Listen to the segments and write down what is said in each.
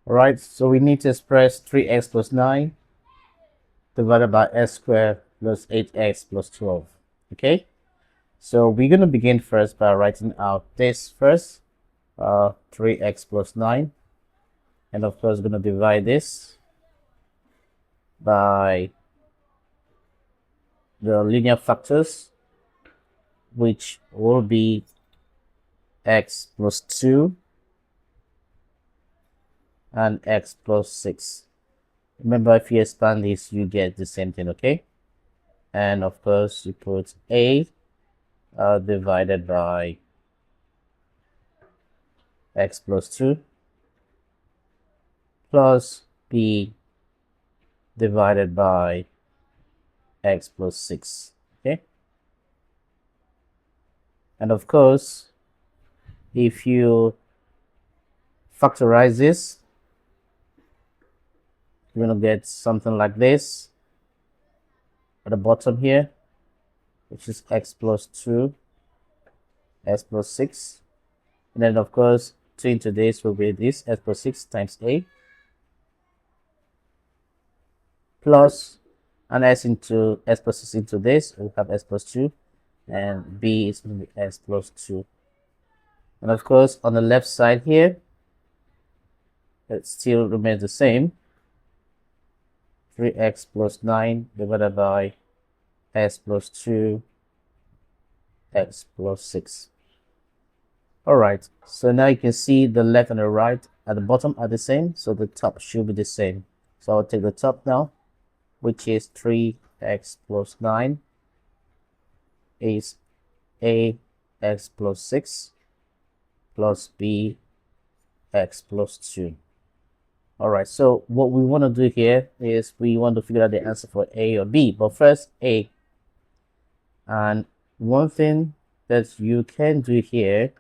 Alright, so we need to express 3x plus 9 divided by x squared plus 8x plus 12. Okay, so we're going to begin first by writing out this first, 3x plus 9, and of course going to divide this by the linear factors, which will be x plus 2 and x plus 6. Remember, if you expand this, you get the same thing, okay? And of course, you put a divided by x plus 2 plus b divided by x plus 6, okay? And of course, if you factorize this, you're going to get something like this at the bottom here, which is x plus 2, x plus 6. And then, of course, 2 into this will be this, x plus 6 times a, plus an s plus 6 into this, we'll have s plus 2, and b is going to be s plus 2. And of course, on the left side here, it still remains the same. 3x plus 9 divided by s plus 2, x plus 6. Alright, so now you can see the left and the right at the bottom are the same, so the top should be the same. So I'll take the top now, which is 3x plus 9 is ax plus 6 plus b x plus 2. Alright, so what we want to do here is we want to figure out the answer for a or b, but first a. And one thing that you can do here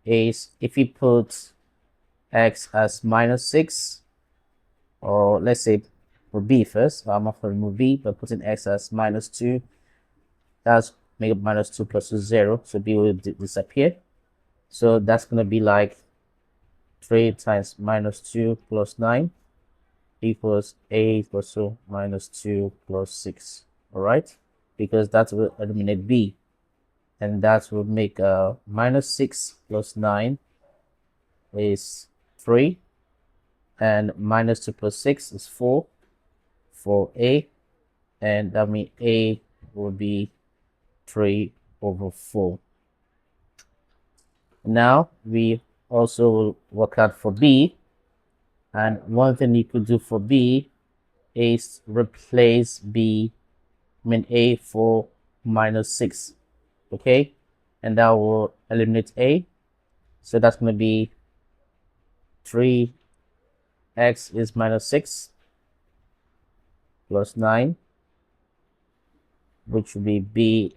is if you put x as minus 6, or let's say for b first, I'm not going to remove b, but putting x as minus 2, that's make up minus 2 plus 2 0, so b will disappear. So that's going to be like 3 times minus 2 plus 9 equals a equals to minus 2 plus 6. All right, because that will eliminate b, and that will make minus 6 plus 9 is 3, and minus 2 plus 6 is 4 for a, and that means a will be 3 over 4. Now we also will work out for b, and one thing you could do for b is replace b, a for minus 6, okay, and that will eliminate a, so that's going to be 3x is minus 6 plus 9, which will be b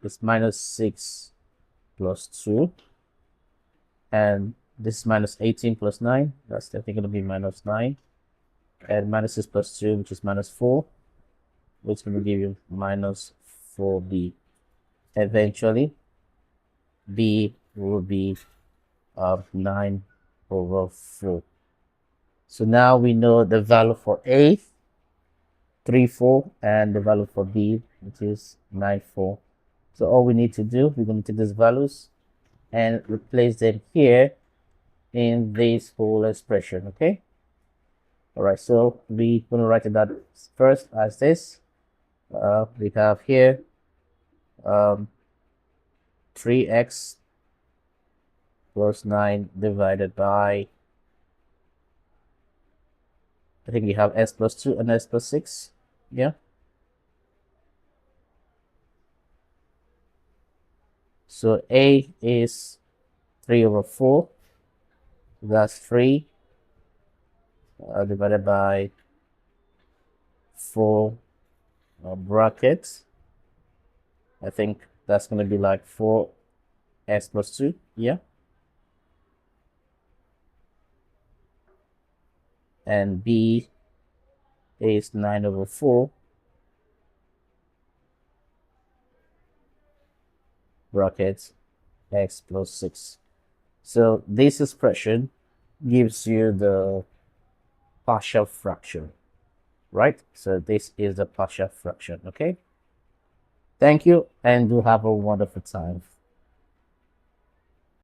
is minus 6 plus 2, and this is minus 18 plus 9, that's definitely going to be minus 9, and minus 6 plus 2, which is minus 4, which is going to give you minus 4b. Eventually, b will be 9 over 4. So now we know the value for a, 3, 4, and the value for b, which is 9, 4. So all we need to do, we're going to take these values and replace them here in this whole expression, okay? All right, so we're going to write it down first as this. We have here 3x plus 9 divided by, I think we have s plus 2 and s plus 6, yeah? So a is 3 over 4, that's 3 divided by 4 brackets. I think that's going to be like 4s plus 2, yeah? And b is 9 over 4 brackets x plus 6. So this expression gives you the partial fraction, right? So this is the partial fraction, okay? Thank you, and do have a wonderful time.